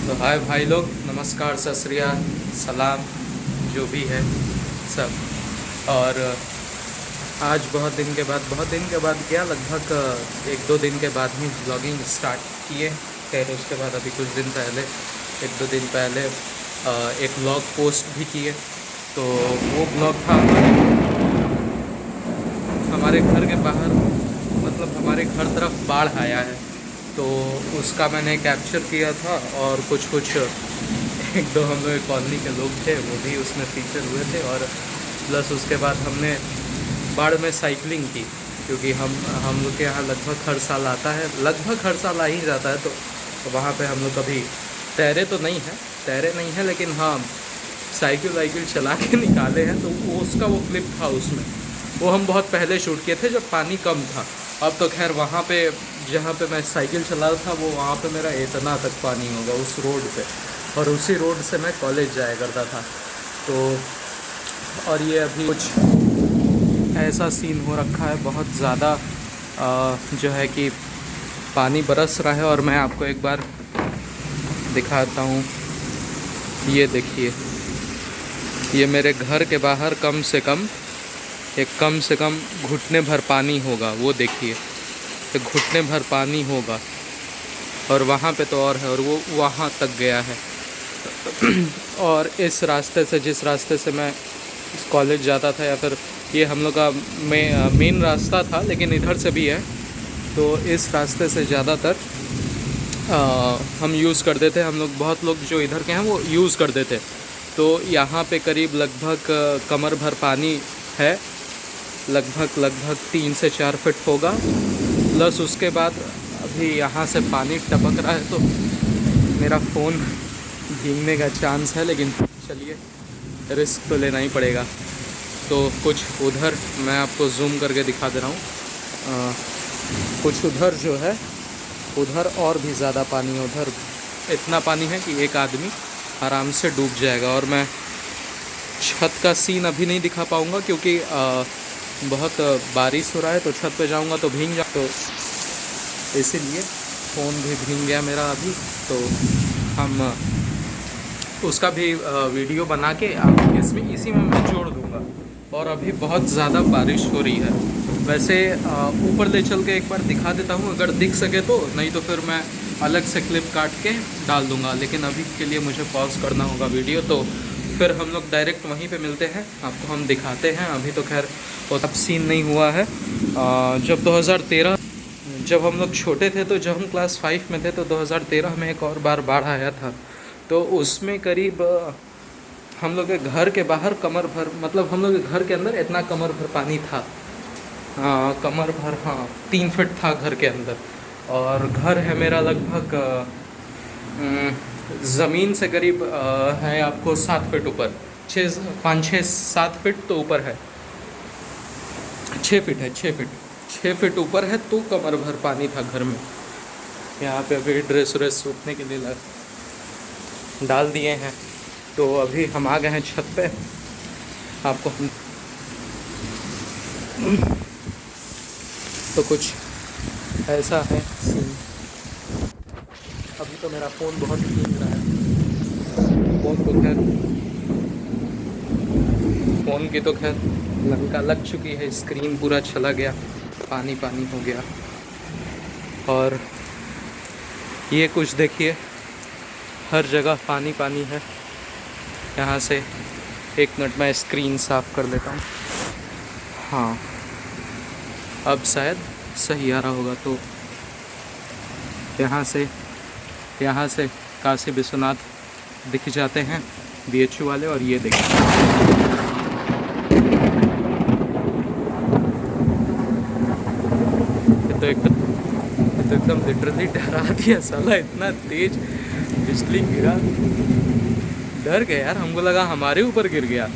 तो हाय भाई लोग, नमस्कार, सत श्री अकाल, सलाम, जो भी है सब। और आज बहुत दिन के बाद क्या, लगभग एक दो दिन के बाद ही ब्लॉगिंग स्टार्ट किए। फिर उसके बाद अभी कुछ दिन पहले, एक दो दिन पहले एक ब्लॉग पोस्ट भी किए। तो वो ब्लॉग था हमारे घर के बाहर, मतलब हमारे घर तरफ बाढ़ आया है, तो उसका मैंने कैप्चर किया था। और कुछ एक दो हम लोग कॉलोनी के लोग थे, वो भी उसमें फीचर हुए थे। और प्लस उसके बाद हमने बाढ़ में साइकिलिंग की, क्योंकि हम लोग के यहाँ लगभग हर साल आता है, लगभग हर साल आ ही जाता है। तो वहाँ पे हम लोग कभी तैरे नहीं हैं, लेकिन हाँ साइकिल वाइकिल चला के निकाले हैं। तो वो उसका वो क्लिप था उसमें, वो हम बहुत पहले शूट किए थे जब पानी कम था। अब तो खैर वहाँ पे जहाँ पे मैं साइकिल चला रहा था, वो वहाँ पे मेरा इतना तक पानी होगा उस रोड पे, और उसी रोड से मैं कॉलेज जाया करता था। तो और ये अभी कुछ ऐसा सीन हो रखा है, बहुत ज़्यादा जो है कि पानी बरस रहा है। और मैं आपको एक बार दिखाता हूँ, ये देखिए, ये मेरे घर के बाहर कम से कम घुटने भर पानी होगा। वो देखिए, तो घुटने भर पानी होगा, और वहाँ पे तो और है, और वो वहाँ तक गया है। और इस रास्ते से, जिस रास्ते से मैं कॉलेज जाता था, या फिर ये हम लोग का मेन रास्ता था, लेकिन इधर से भी है, तो इस रास्ते से ज़्यादातर हम यूज़ करते थे। हम लोग, बहुत लोग जो इधर के हैं वो यूज़ करते थे। तो यहाँ पे करीब लगभग कमर भर पानी है, लगभग 3 से 4 फिट होगा। प्लस उसके बाद अभी यहाँ से पानी टपक रहा है, तो मेरा फ़ोन भीगने का चांस है, लेकिन चलिए रिस्क तो लेना ही पड़ेगा। तो कुछ उधर मैं आपको जूम करके दिखा दे रहा हूँ, कुछ उधर जो है, उधर और भी ज़्यादा पानी है। उधर इतना पानी है कि एक आदमी आराम से डूब जाएगा। और मैं छत का सीन अभी नहीं दिखा पाऊँगा, क्योंकि बहुत बारिश हो रहा है, तो छत पे जाऊँगा तो भीग तो इसीलिए फ़ोन भी भीग गया मेरा अभी। तो हम उसका भी वीडियो बना के इसी में मैं जोड़ दूँगा। और अभी बहुत ज़्यादा बारिश हो रही है। वैसे ऊपर ले चल के एक बार दिखा देता हूँ, अगर दिख सके तो, नहीं तो फिर मैं अलग से क्लिप काट के डाल दूँगा। लेकिन अभी के लिए मुझे पॉज करना होगा वीडियो, तो फिर हम लोग डायरेक्ट वहीं पे मिलते हैं, आपको हम दिखाते हैं। अभी तो खैर वो सब सीन नहीं हुआ है। जब 2013, जब हम लोग छोटे थे, तो जब हम क्लास 5 में थे, तो 2013 में एक और बार बाढ़ आया था। तो उसमें करीब हम लोग के घर के बाहर कमर भर, मतलब हम लोग के घर के अंदर इतना कमर भर पानी था। कमर भर, हाँ 3 फिट था घर के अंदर। और घर है मेरा लगभग ज़मीन से करीब है आपको 7 फिट ऊपर, 5 6 7 फिट तो ऊपर है, 6 फिट है, 6 फिट ऊपर है। तो कमर भर पानी था घर में। यहाँ पे अभी ड्रेस व्रेस सूखने के लिए डाल दिए हैं। तो अभी हम आ गए हैं छत पे, आपको हम तो कुछ ऐसा है सीन। अभी तो मेरा फ़ोन बहुत भीग रहा है। फ़ोन की तो खैर लंका लग चुकी है, स्क्रीन पूरा चला गया, पानी हो गया। और ये कुछ देखिए, हर जगह पानी है। यहाँ से 1 मिनट में स्क्रीन साफ़ कर लेता हूँ। हाँ, अब शायद सही आ रहा होगा। तो यहाँ से काशी विश्वनाथ दिख जाते हैं, BHU वाले। और ये देखिए, ये तो एकदम लिटरली डरा दिया साला, इतना तेज बिजली गिरा, डर गए यार। हमको लगा हमारे ऊपर गिर गया,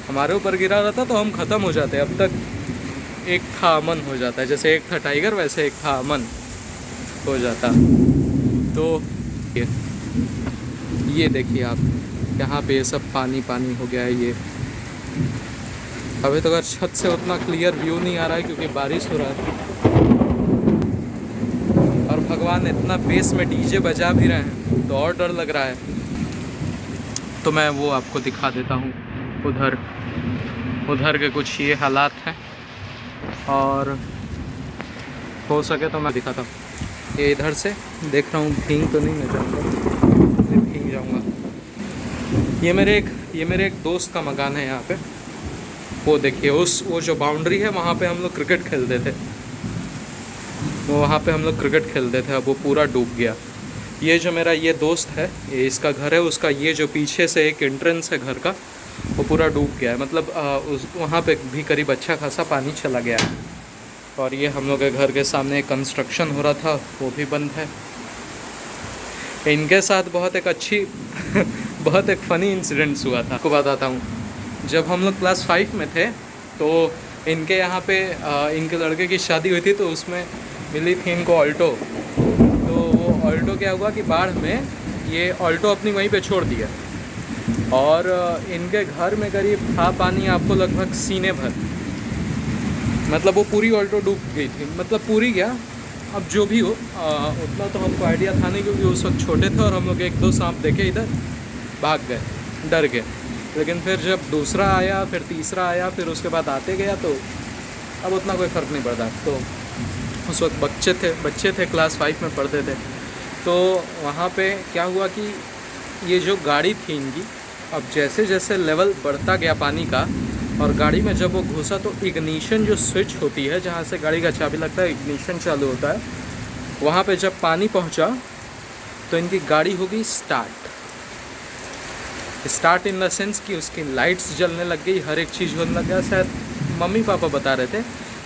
हमारे ऊपर गिरा रहता तो हम ख़त्म हो जाते। अब तक एक था अमन हो जाता है, जैसे एक था टाइगर, वैसे एक था अमन हो जाता। तो ये देखिए आप, यहाँ पे ये सब पानी हो गया है। ये अभी तो अगर छत से उतना क्लियर व्यू नहीं आ रहा है, क्योंकि बारिश हो रहा है। और भगवान इतना बेस में डीजे बजा भी रहे हैं, तो और डर लग रहा है। तो मैं वो आपको दिखा देता हूँ। उधर के कुछ ये हालात हैं, और हो सके तो मैं दिखाता हूँ। ये इधर से देख रहा हूँ, भीग तो नहीं मैं जाऊँगा, भीग जाऊँगा। ये मेरे एक दोस्त का मकान है यहाँ पे। वो देखिए, वो जो बाउंड्री है वहाँ पे हम लोग क्रिकेट खेलते थे, अब वो पूरा डूब गया। ये जो मेरा ये दोस्त है, ये इसका घर है, उसका ये जो पीछे से एक एंट्रेंस है घर का, वो पूरा डूब गया है। मतलब वहाँ पे भी करीब अच्छा खासा पानी चला गया है। और ये हम लोग के घर के सामने एक कंस्ट्रक्शन हो रहा था, वो भी बंद है। इनके साथ बहुत एक फ़नी इंसिडेंट्स हुआ था, आपको बताता हूँ। जब हम लोग क्लास 5 में थे तो इनके यहाँ पे इनके लड़के की शादी हुई थी, तो उसमें मिली थी इनको ऑल्टो। तो वो ऑल्टो क्या हुआ कि बाढ़ में ये ऑल्टो अपनी वहीं पे छोड़ दिया, और इनके घर में करीब था पानी आपको लगभग सीने भर। मतलब वो पूरी ऑल्टो डूब गई थी, मतलब पूरी क्या, अब जो भी हो उतना तो हमको आइडिया था नहीं, क्योंकि उस वक्त छोटे थे और हम लोग 1-2 सांप देखे, इधर भाग गए, डर गए। लेकिन फिर जब दूसरा आया, फिर तीसरा आया, फिर उसके बाद आते गया, तो अब उतना कोई फ़र्क नहीं पड़ता। तो उस वक्त बच्चे थे क्लास 5 में पढ़ते थे। तो वहाँ पे क्या हुआ कि ये जो गाड़ी थी इनकी, अब जैसे जैसे लेवल बढ़ता गया पानी का, और गाड़ी में जब वो घुसा तो इग्निशन जो स्विच होती है, जहाँ से गाड़ी का चाबी लगता है, इग्निशन चालू होता है, वहाँ पे जब पानी पहुँचा तो इनकी गाड़ी हो गई स्टार्ट इन द सेंस कि उसकी लाइट्स जलने लग गई, हर एक चीज़ होने लग गया। शायद मम्मी पापा बता रहे थे,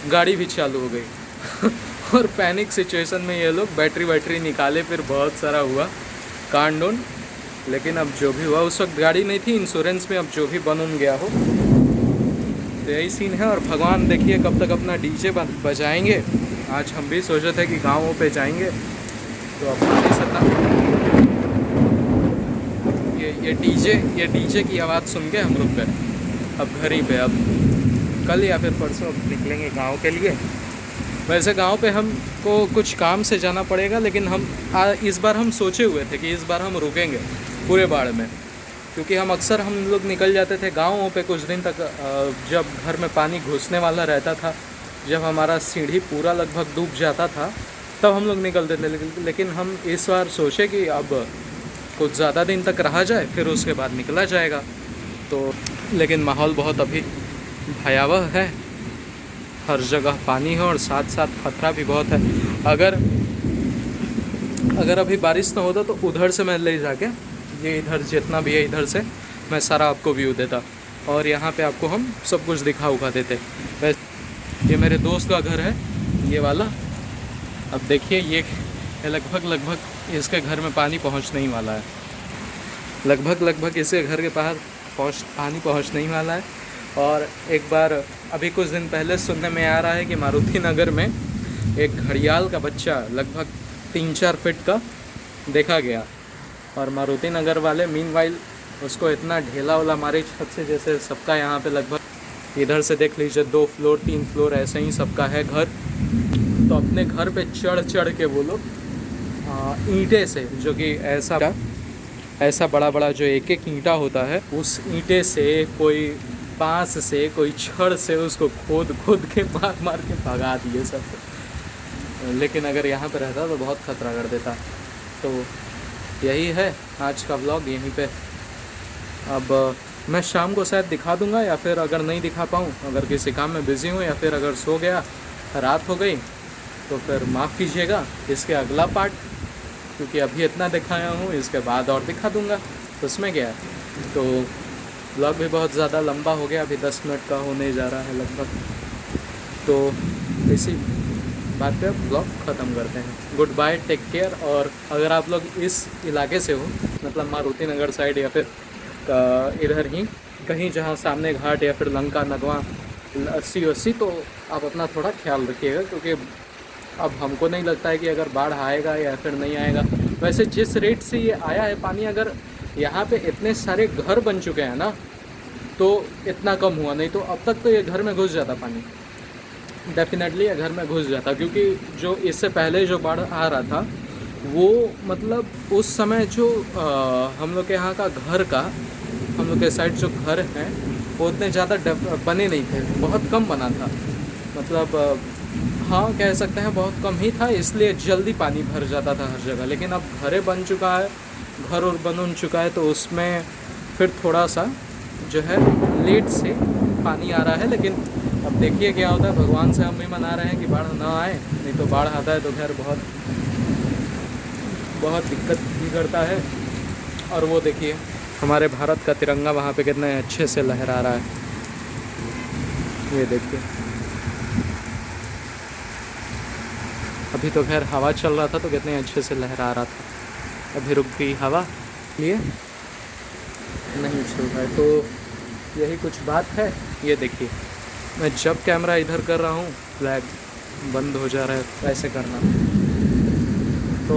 गाड़ी भी चालू हो गई। और पैनिक सिचुएशन में ये लोग बैटरी निकाले, फिर बहुत सारा हुआ कांड। लेकिन अब जो भी हुआ, उस वक्त गाड़ी नहीं थी, इंश्योरेंस में अब जो भी बन गया हो। तो यही सीन है। और भगवान देखिए कब तक अपना डीजे बजाएंगे। आज हम भी सोचे थे कि गाँवों पे जाएंगे, तो अब नहीं सकता। ये डीजे की आवाज़ सुन के हम रुक गए। अब घर ही पे, अब कल या फिर परसों निकलेंगे गांव के लिए। वैसे गांव पे हमको कुछ काम से जाना पड़ेगा, लेकिन इस बार हम सोचे हुए थे कि इस बार हम रुकेंगे पूरे बाढ़ में, क्योंकि हम लोग निकल जाते थे गाँवों पे कुछ दिन तक। जब घर में पानी घुसने वाला रहता था, जब हमारा सीढ़ी पूरा लगभग डूब जाता था, तब हम लोग निकलते थे। लेकिन हम इस बार सोचे कि अब कुछ ज़्यादा दिन तक रहा जाए, फिर उसके बाद निकला जाएगा। तो लेकिन माहौल बहुत अभी भयावह है, हर जगह पानी है, और साथ साथ खतरा भी बहुत है। अगर अभी बारिश ना होता तो उधर से मैं ले जाके, ये इधर जितना भी है इधर से मैं सारा आपको व्यू देता, और यहाँ पे आपको हम सब कुछ दिखा देते। वैसे ये मेरे दोस्त का घर है, ये वाला। अब देखिए ये लगभग इसके घर में पानी पहुंचने ही वाला है। लगभग इसके घर के बाहर पानी पहुंचने ही वाला है। और एक बार अभी कुछ दिन पहले सुनने में आ रहा है कि मारुति नगर में एक घड़ियाल का बच्चा लगभग 3-4 फीट का देखा गया, और मारुति नगर वाले मीनवाइल उसको इतना ढेला वाला मारे छत से, जैसे सबका यहाँ पे लगभग इधर से देख लीजिए 2 फ्लोर 3 फ्लोर ऐसे ही सबका है घर। तो अपने घर पे चढ़ के वो लोग ईंटे से, जो कि ऐसा बड़ा जो एक ईंटा होता है, उस ईंटे से, कोई बांस से, कोई छड़ से उसको खोद के मार के भगा दिए सब। लेकिन अगर यहाँ पे रहता तो बहुत खतरा कर देता। तो यही है आज का व्लॉग, यहीं पे। अब मैं शाम को शायद दिखा दूँगा, या फिर अगर नहीं दिखा पाऊँ, अगर किसी काम में बिज़ी हूँ, या फिर अगर सो गया, रात हो गई, तो फिर माफ़ कीजिएगा इसके अगला पार्ट, क्योंकि अभी इतना दिखाया हूँ, इसके बाद और दिखा दूँगा, उसमें क्या है। तो व्लॉग भी बहुत ज़्यादा लंबा हो गया, अभी 10 मिनट का होने जा रहा है लगभग। तो इसी बात पे व्लॉग ख़त्म करते हैं। Goodbye, take care. और अगर आप लोग इस इलाके से हो, मतलब मारुति नगर साइड, या फिर इधर ही कहीं जहाँ सामने घाट या फिर लंका नगवा 80, तो आप अपना थोड़ा ख्याल रखिएगा, क्योंकि अब हमको नहीं लगता है कि अगर बाढ़ आएगा या फिर नहीं आएगा। वैसे जिस रेट से ये आया है पानी, अगर यहाँ पे इतने सारे घर बन चुके हैं ना, तो इतना कम हुआ, नहीं तो अब तक तो ये घर में घुस जाता पानी, डेफिनेटली ये घर में घुस जाता। क्योंकि जो इससे पहले जो बाढ़ आ रहा था, वो मतलब उस समय जो हम लोग के यहाँ का घर का, हम लोग के साइड जो घर हैं वो उतने ज़्यादा बने नहीं थे, बहुत कम बना था। मतलब हाँ कह सकते हैं बहुत कम ही था, इसलिए जल्दी पानी भर जाता था हर जगह। लेकिन अब घरे बन चुका है, घर और बन चुका है, तो उसमें फिर थोड़ा सा जो है लेट से पानी आ रहा है। लेकिन अब देखिए क्या होता है, भगवान से हम भी मना रहे हैं कि बाढ़ ना आए, नहीं तो बाढ़ आता है तो खैर बहुत बहुत दिक्कत भी करता है। और वो देखिए हमारे भारत का तिरंगा वहाँ पे कितने अच्छे से लहरा रहा है, ये देखिए। अभी तो खैर हवा चल रहा था तो कितने अच्छे से लहरा रहा था, अभी रुक गई हवा, लिए नहीं चल रहा है। तो यही कुछ बात है। ये देखिए मैं जब कैमरा इधर कर रहा हूँ फ्लैग बंद हो जा रहा है, ऐसे करना। तो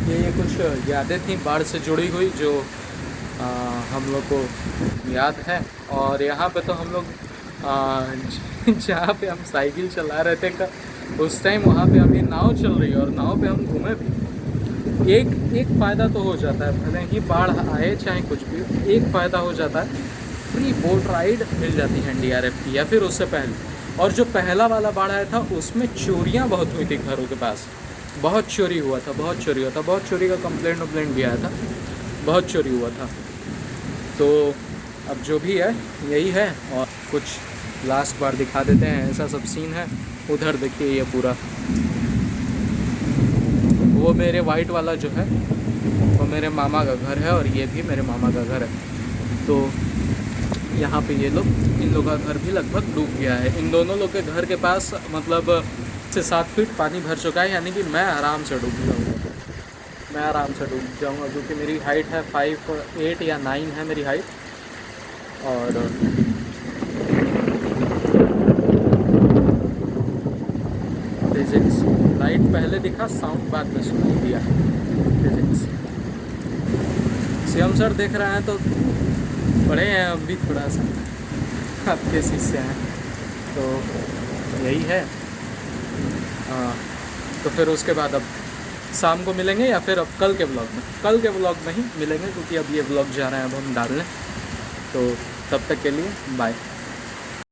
ये कुछ यादें थी बाढ़ से जुड़ी हुई जो हम लोग को याद है। और यहाँ पे तो हम लोग जहाँ पे हम साइकिल चला रहे थे उस टाइम वहाँ पे अभी नाव चल रही है और नाव पे हम घूमे भी। एक फ़ायदा तो हो जाता है, भले ही बाढ़ आए चाहे कुछ भी, एक फ़ायदा हो जाता है, फ्री बोट राइड मिल जाती है NDRF की, या फिर उससे पहले। और जो पहला वाला बाढ़ आया था उसमें चोरियाँ बहुत हुई थी घरों के पास, बहुत चोरी हुआ था, बहुत चोरी हुआ था, बहुत चोरी का कंप्लेंट भी आया था, बहुत चोरी हुआ था। तो अब जो भी है यही है। और कुछ लास्ट बार दिखा देते हैं, ऐसा सब सीन है। उधर देखिए ये पूरा, वो मेरे वाइट वाला जो है वो मेरे मामा का घर है और ये भी मेरे मामा का घर है। तो यहाँ पे ये लोग, इन लोगों का घर भी लगभग डूब गया है। इन दोनों लोग के घर के पास मतलब 6-7 फीट पानी भर चुका है, यानी कि मैं आराम से डूब जाऊँगा, मैं आराम से डूब जाऊँगा, क्योंकि मेरी हाइट है 5'8" या 9 है मेरी हाइट। और फिजिक्स लाइट पहले दिखा, साउंड बाद में सुनाई दिया। फिजिक्स सीएम सर देख रहे हैं तो बड़े हैं अब भी थोड़ा सा, आपके शिष्य हैं, तो यही है। तो फिर उसके बाद अब शाम को मिलेंगे या फिर अब कल के ब्लॉग में ही मिलेंगे, क्योंकि अब ये ब्लॉग जा रहे हैं अब हम डालने। तो तब तक के लिए बाय।